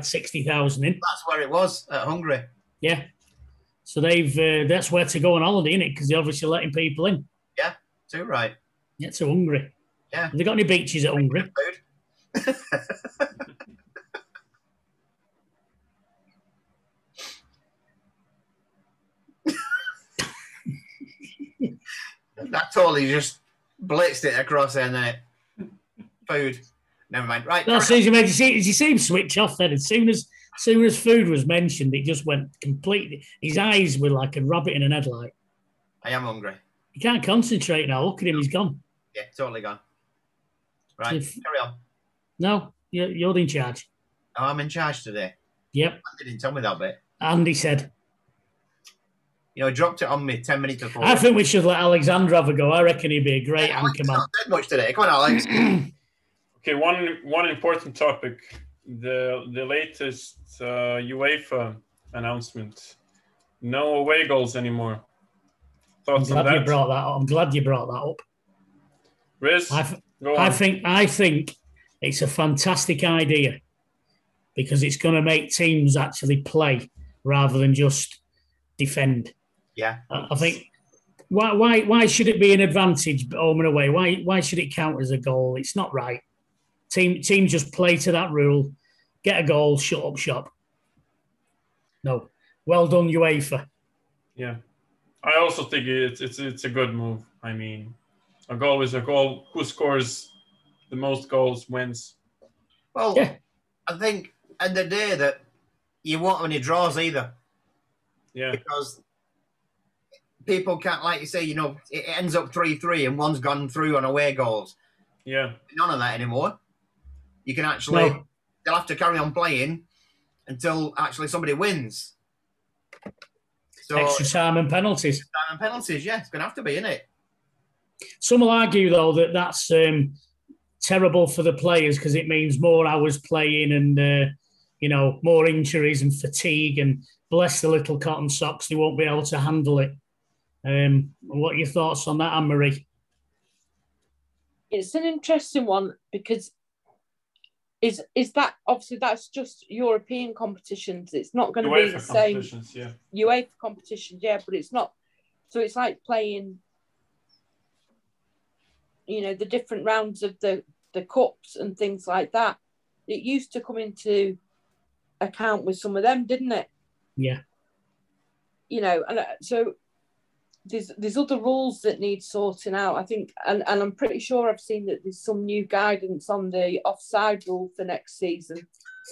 60,000 in. That's where it was, at Hungary. Yeah. So that's where to go on holiday, isn't it? Because they're obviously letting people in. Yeah, too right. Yeah, to Hungary. Yeah. Have they got any beaches at Hungary? That totally just blitzed it across there, and then food. Never mind. Right. That's easy, mate. Did you see him switch off then? As soon as food was mentioned, it just went completely. His eyes were like a rabbit in an headlight. I am hungry. He can't concentrate now. Look at him. He's gone. Yeah, totally gone. Right. Carry on. No, you're in charge. Oh, I'm in charge today. Yep. Andy didn't tell me that bit. Andy said. You know, he dropped it on me 10 minutes before. I think we should let Alexander have a go. I reckon he'd be a great anchor man. Not said much today. Come on, Alex. Okay, one important topic: the latest UEFA announcement. No away goals anymore. Thoughts on that? I'm glad you brought that up. Riz, go on. I think it's a fantastic idea because it's going to make teams actually play rather than just defend. Yeah, I think. Why should it be an advantage home and away? Why should it count as a goal? It's not right. Teams just play to that rule, get a goal, shut up shop. No, well done UEFA. Yeah, I also think it's a good move. I mean, a goal is a goal. Who scores the most goals wins. Well, yeah. I think at the day that you won't have any draws either. Yeah, because people can't, like you say, you know, it ends up 3-3 and one's gone through on away goals. Yeah, none of that anymore. You can actually, they'll have to carry on playing until actually somebody wins. So extra time and penalties. Time and penalties, yeah, it's going to have to be, isn't it? Some will argue, though, that that's terrible for the players because it means more hours playing and, more injuries and fatigue. And bless the little cotton socks, they won't be able to handle it. What are your thoughts on that, Anne-Marie? It's an interesting one because is that obviously that's just European competitions. It's not going to be the same. Yeah. UEFA competitions, yeah, but it's not. So it's like playing, the different rounds of the cups and things like that. It used to come into account with some of them, didn't it? Yeah. And so there's other rules that need sorting out, I think, and I'm pretty sure I've seen that there's some new guidance on the offside rule for next season.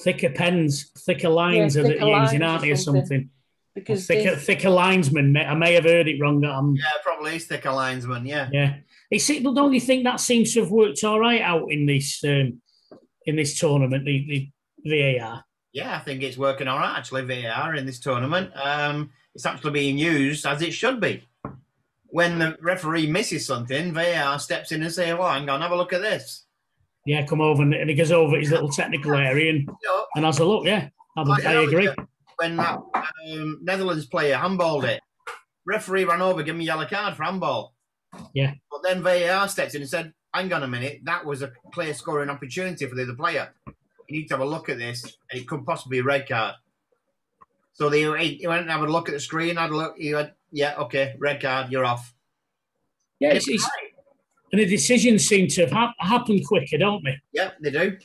Thicker pens, thicker lines are they're using, aren't they, or something? Because thicker linesmen. I may have heard it wrong. Yeah, probably is thicker linesman. Yeah. Yeah. Don't you think that seems to have worked all right out in this tournament? The VAR. Yeah, I think it's working all right. Actually, VAR in this tournament, it's actually being used as it should be. When the referee misses something, VAR steps in and say, "Well, hang on, have a look at this." Yeah, come over and he goes over his little technical area and has a look. Yeah, I agree. When that Netherlands player handballed it, referee ran over, gave him a yellow card for handball. Yeah. But then VAR stepped in and said, "Hang on a minute, that was a clear scoring opportunity for the other player. You need to have a look at this, and it could possibly be a red card." So he went and had a look at the screen, had a look, he went, "Yeah, okay, red card, you're off." Yeah, and the decisions seem to have happened quicker, don't they? Yeah, they do.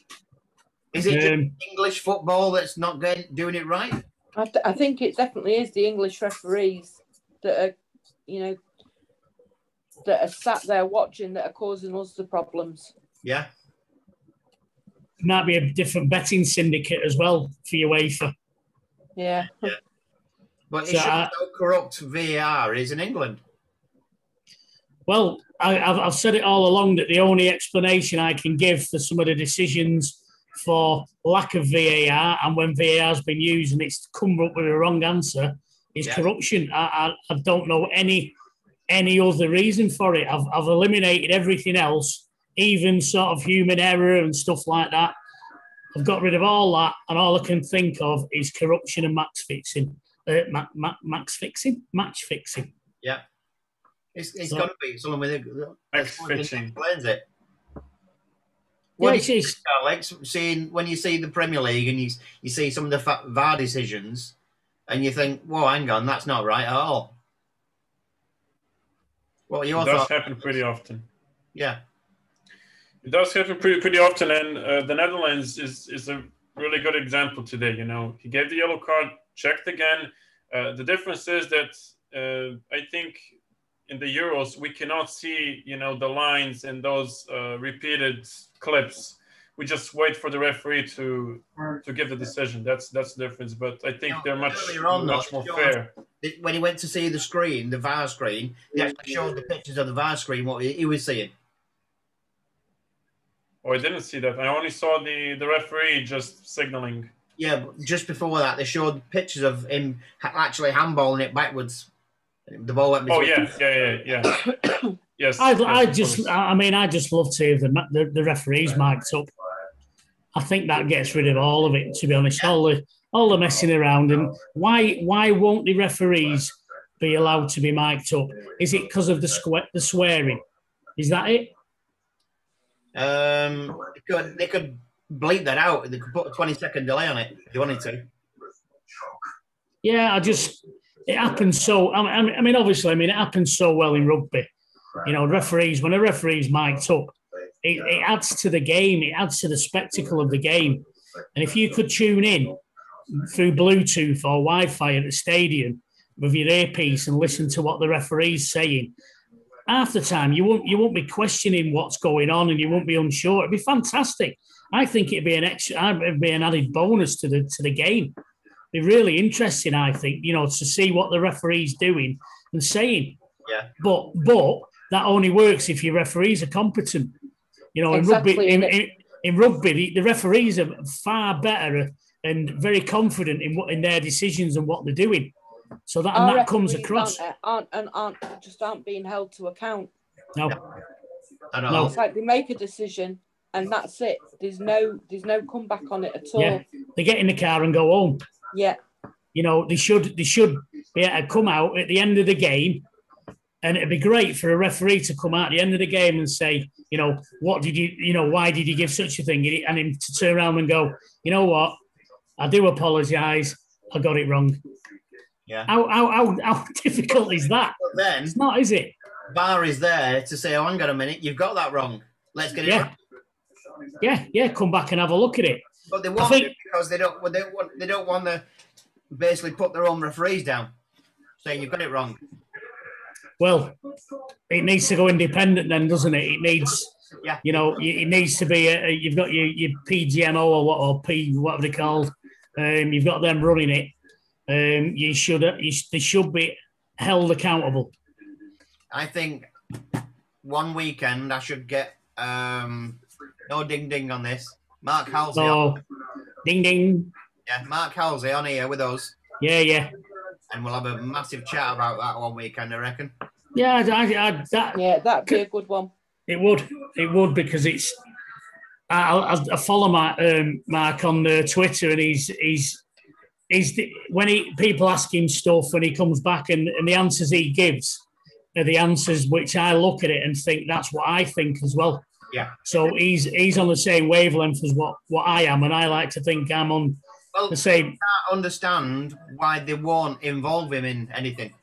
Is it just English football that's not doing it right? I think it definitely is the English referees that are, that are sat there watching that are causing us the problems. Yeah. Might be a different betting syndicate as well for UEFA. Yeah. But it's so corrupt VAR is in England. Well, I've said it all along that the only explanation I can give for some of the decisions for lack of VAR and when VAR has been used and it's come up with a wrong answer is corruption. I don't know any other reason for it. I've eliminated everything else, even sort of human error and stuff like that. I've got rid of all that, and all I can think of is corruption and match fixing. Match fixing. Yeah. It's got to be someone with it. Explains it. What do you think, Alex, when you see the Premier League and you see some of the VAR decisions and you think, whoa, hang on, that's not right at all. What are your thoughts? It does happen pretty often. Yeah. It does happen pretty often, and the Netherlands is a really good example today. He gave the yellow card, checked again. The difference is that I think in the Euros we cannot see the lines in those repeated clips. We just wait for the referee to give the decision. That's the difference. But I think they're much more fair. When he went to see the screen, the VAR screen, he actually showed the pictures of the VAR screen what he was seeing. Oh, I didn't see that. I only saw the referee just signaling. Yeah, but just before that, they showed pictures of him actually handballing it backwards. The ball went. Oh yeah. Yes. I just love to hear the referees mic'd up. I think that gets rid of all of it. To be honest, all the messing around, and why won't the referees be allowed to be mic'd up? Is it because of the swearing? Is that it? They could bleep that out. They could put a 20-second delay on it if they wanted to. Yeah, it happens so. It happens so well in rugby. When a referee's mic'd up, it adds to the game. It adds to the spectacle of the game. And if you could tune in through Bluetooth or Wi-Fi at the stadium with your earpiece and listen to what the referee's saying, half the time you won't be questioning what's going on and you won't be unsure. It'd be fantastic. I think it'd be an added bonus to the game. It'd be really interesting, I think, to see what the referee's doing and saying. Yeah. But that only works if your referees are competent. Exactly. In rugby, the referees are far better and very confident in their decisions and what they're doing. So that Our comes referees across. aren't being held to account. No. No. It's like they make a decision and that's it. There's no comeback on it at all. Yeah, they get in the car and go home. Yeah. You know, they should be able to come out at the end of the game, and it'd be great for a referee to come out at the end of the game and say, you know, why did you give such a thing? And him to turn around and go, you know what, I do apologise, I got it wrong. Yeah. How difficult is that? But then it's not, is it? VAR is there to say, oh, hang on a minute, you've got that wrong. Let's get it right. Yeah, come back and have a look at it. But they won't because they don't want to basically put their own referees down, saying you've got it wrong. Well, it needs to go independent then, doesn't it? It needs, you know, it needs to be. You've got your PGMO or whatever they're called. You've got them running it. They should be held accountable. I think one weekend I should get no ding ding on this. Mark Halsey. Oh, ding ding. Yeah, Mark Halsey on here with us. Yeah. And we'll have a massive chat about that one weekend, I reckon. Yeah, that'd be a good one. It would because it's. I follow Mark on Twitter, and he's when people ask him stuff, and he comes back, and the answers he gives are the answers which I look at it and think that's what I think as well. Yeah. So he's on the same wavelength as what I am, and I like to think I'm on the same. I can't understand why they won't involve him in anything,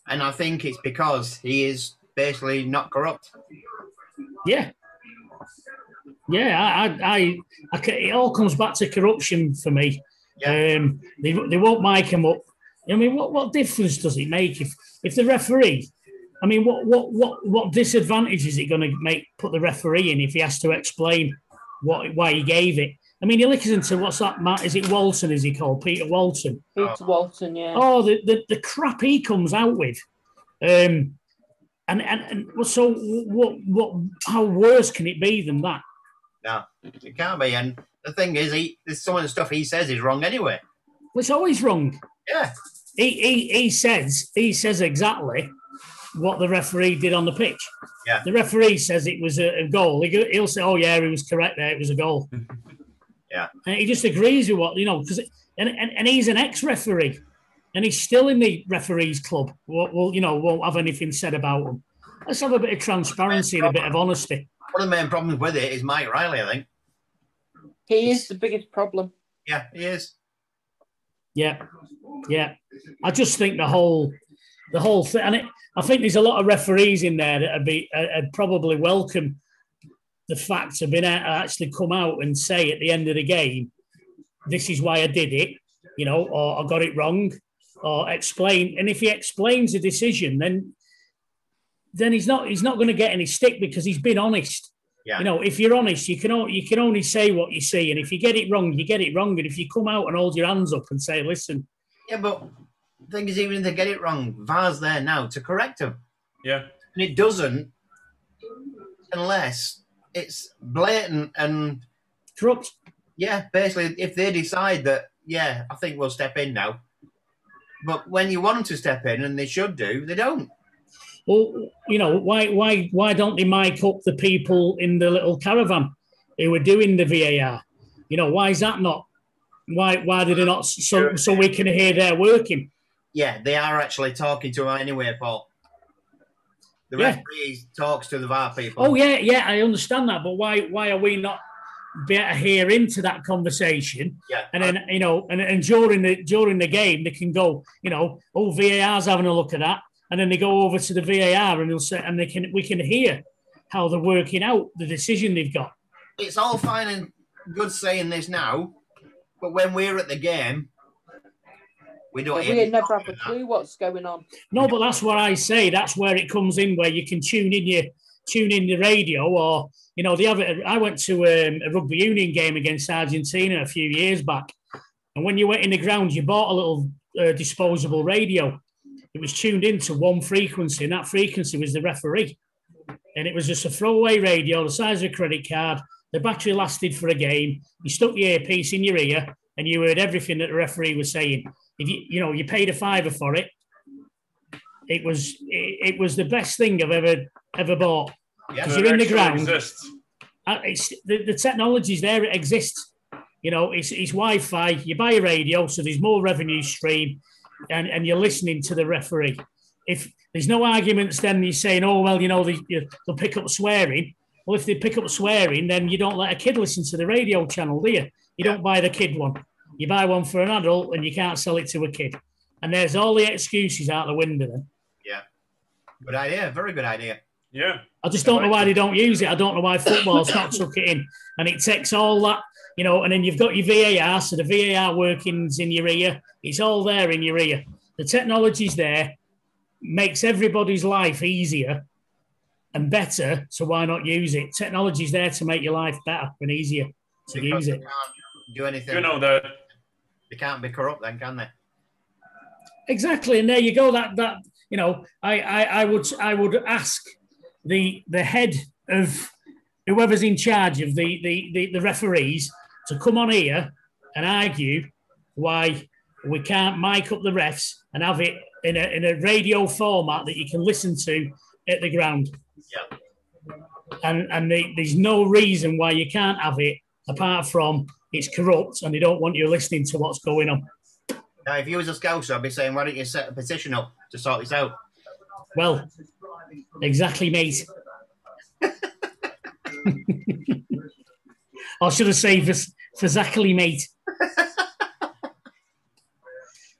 and I think it's because he is basically not corrupt. Yeah. It all comes back to corruption for me. Yeah. They won't mic him up. I mean, what difference does it make if the referee? I mean, what disadvantage is it going to put the referee in if he has to explain why he gave it? I mean, you listen to what's that? Is it Walton? Is he called Peter Walton? Peter Walton, yeah. Oh, the crap he comes out with, and so what? How worse can it be than that? No, it can't be. And the thing is, some of the stuff he says is wrong anyway. Well, it's always wrong. Yeah. He says exactly what the referee did on the pitch. Yeah. The referee says it was a goal. He'll say, "Oh yeah, he was correct there. It was a goal." Yeah. And he just agrees with what because and he's an ex-referee, and he's still in the referees club. Won't have anything said about him. Let's have a bit of transparency and a bit of honesty. One of the main problems with it is Mike Riley, I think. He is the biggest problem. Yeah, he is. Yeah. I just think the whole thing, and I think there's a lot of referees in there that probably welcome the fact of being able to actually come out and say at the end of the game, this is why I did it, or I got it wrong, or explain. And if he explains the decision, then he's not going to get any stick because he's been honest. Yeah. If you're honest, you can only say what you see, and if you get it wrong, you get it wrong. And if you come out and hold your hands up and say, "Listen," yeah, but the thing is, even if they get it wrong, VAR's there now to correct them. Yeah, and it doesn't unless it's blatant and corrupt. Yeah, basically, if they decide that, I think we'll step in now. But when you want them to step in, and they should do, they don't. Well, why don't they mic up the people in the little caravan who were doing the VAR? Why is that not? Why did they not? So we can hear they're working. Yeah, they are actually talking to them anyway, Paul. The referee talks to the VAR people. Oh yeah, I understand that, but why are we not be able to hear into that conversation? Yeah, and then and during the game they can go, VAR's having a look at that. And then they go over to the VAR and they'll say, and we can hear how they're working out the decision they've got. It's all fine and good saying this now, but when we're at the game, we don't. We never have a clue what's going on. No, but that's what I say. That's where it comes in, where you can tune in the radio, or they have it. I went to a rugby union game against Argentina a few years back, and when you went in the ground, you bought a little disposable radio. It was tuned into one frequency, and that frequency was the referee. And it was just a throwaway radio, the size of a credit card. The battery lasted for a game. You stuck your earpiece in your ear, and you heard everything that the referee was saying. if you paid a fiver for it, it was the best thing I've ever bought. Because you're in the ground. The technology's there, it exists. It's Wi-Fi. You buy a radio, so there's more revenue stream, and you're listening to the referee. If there's no arguments, then you're saying, oh, well, they'll pick up swearing. Well, if they pick up swearing, then you don't let a kid listen to the radio channel, do you? You don't buy the kid one. You buy one for an adult, and you can't sell it to a kid. And there's all the excuses out the window then. Yeah. Good idea. Very good idea. Yeah. I just don't know why they don't use it. I don't know why football's not took it in. And it takes all that, and then you've got your VAR, so the VAR working's in your ear. It's all there in your ear. The technology's there, makes everybody's life easier and better, so why not use it? Technology's there to make your life better and easier to use it. They can't do anything. You know that. They can't be corrupt then, can they? Exactly, and there you go. I would ask the head of whoever's in charge of the referees to come on here and argue why we can't mic up the refs and have it in a radio format that you can listen to at the ground. Yeah. And there's no reason why you can't have it apart from it's corrupt and they don't want you listening to what's going on. Now, if you was a scouser, I'd be saying, why don't you set a petition up to sort this out? Well, exactly, mate. Or should I say for Zachary, mate?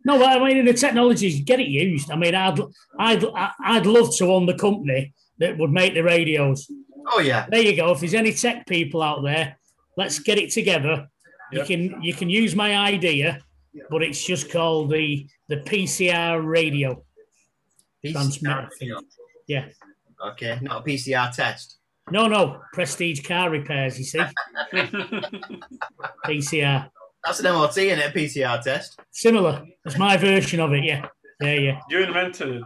No, but I mean, the technologies, get it used. I mean, I'd love to own the company that would make the radios. Oh yeah. There you go. If there's any tech people out there, let's get it together. Yep. You can use my idea, but it's just called the PCR radio. PCR radio. Yeah. Okay, not a PCR test. No, Prestige car repairs, you see. PCR. That's an MOT, isn't it? A PCR test. Similar. That's my version of it, yeah. Yeah. You invented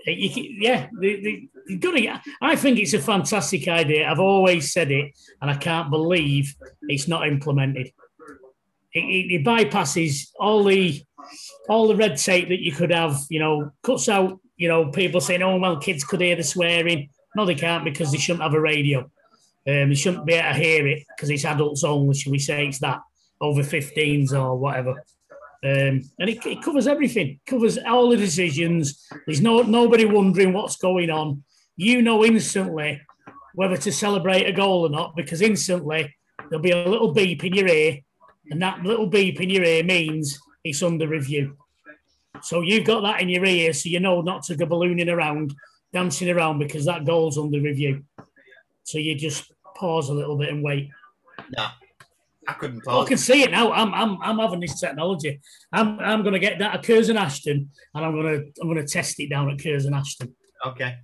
it. I think it's a fantastic idea. I've always said it, and I can't believe it's not implemented. It bypasses all the red tape that you could have, cuts out, people saying, oh, well, kids could hear the swearing. No, they can't because they shouldn't have a radio. They shouldn't be able to hear it because it's adults only, shall we say, it's that, over 15s or whatever. And it covers everything, covers all the decisions. There's nobody wondering what's going on. You know instantly whether to celebrate a goal or not because instantly there'll be a little beep in your ear, and that little beep in your ear means it's under review. So you've got that in your ear, so you know not to go ballooning around, dancing around because that goal's under review. So you just pause a little bit and wait. No, I couldn't pause. Well, I can see it now. I'm having this technology. I'm going to get that at Curzon Ashton, and I'm going to test it down at Curzon Ashton. Okay.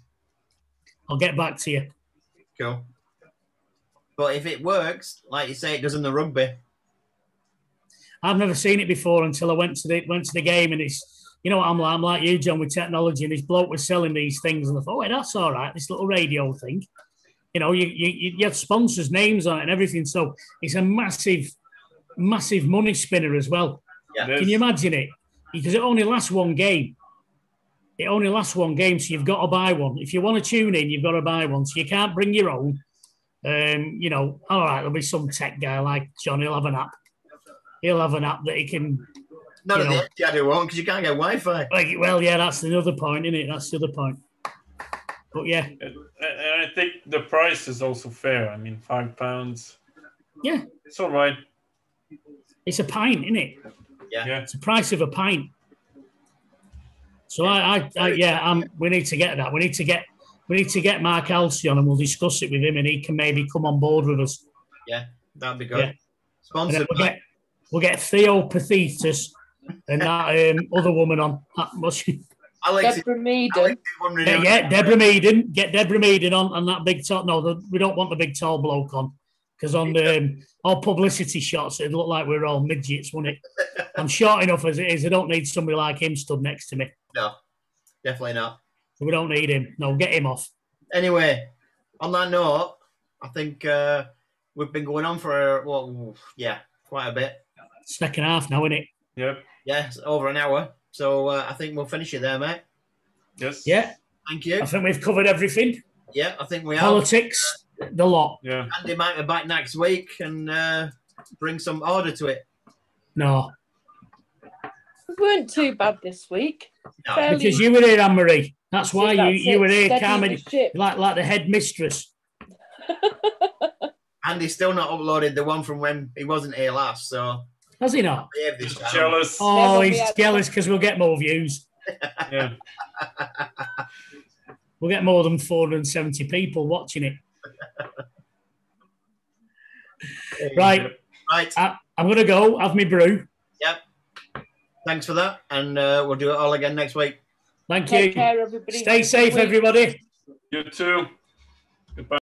I'll get back to you. Cool. But if it works, like you say, it does in the rugby. I've never seen it before until I went to the game, and it's. I'm like you, John, with technology, and this bloke was selling these things, and I thought, wait, that's all right, this little radio thing. You have sponsors' names on it and everything, so it's a massive, massive money spinner as well. Yeah. Can you imagine it? Because it only lasts one game. So you've got to buy one. If you want to tune in, you've got to buy one, so you can't bring your own. All right, there'll be some tech guy like John, he'll have an app. He'll have an app that he can... None of the Etihad won't because you can't get Wi-Fi. Well, yeah, that's another point, isn't it? That's the other point. But yeah. And I think the price is also fair. I mean, £5. Yeah. It's all right. It's a pint, isn't it? Yeah. It's the price of a pint. So we need to get that. We need to get Mark Halcyon and we'll discuss it with him and he can maybe come on board with us. Yeah, that'd be good. Yeah. Sponsored. We'll get Theo Pathetus and that other woman on. Deborah Meaden. Deborah Meaden. Get Deborah Meaden on that big tall. No, we don't want the big tall bloke on because on all publicity shots, it'd look like we're all midgets, wouldn't it? I'm short enough as it is. I don't need somebody like him stood next to me. No, definitely not. We don't need him. No, get him off. Anyway, on that note, I think we've been going on for, quite a bit. Second half now, isn't it? Yep. Yeah, it's over an hour. So I think we'll finish it there, mate. Yes. Yeah. Thank you. I think we've covered everything. Yeah, I think we have. Politics, the lot. Yeah. Andy might be back next week and bring some order to it. No. We weren't too bad this week. No, Fairly- Because you were here, Anne-Marie. That's why That's you it. were here, Steady Carmen, the ship. like the head mistress. Andy's still not uploaded the one from when he wasn't here last, so Has he not? behave this time. Jealous. Oh, Yeah, he's but we had- jealous because we'll get more views. Yeah. We'll get more than 470 people watching it. Right. Right. I'm going to go have my brew. Yep. Thanks for that, and we'll do it all again next week. Thank Take you. care, everybody. Stay safe, everybody. You too. Goodbye.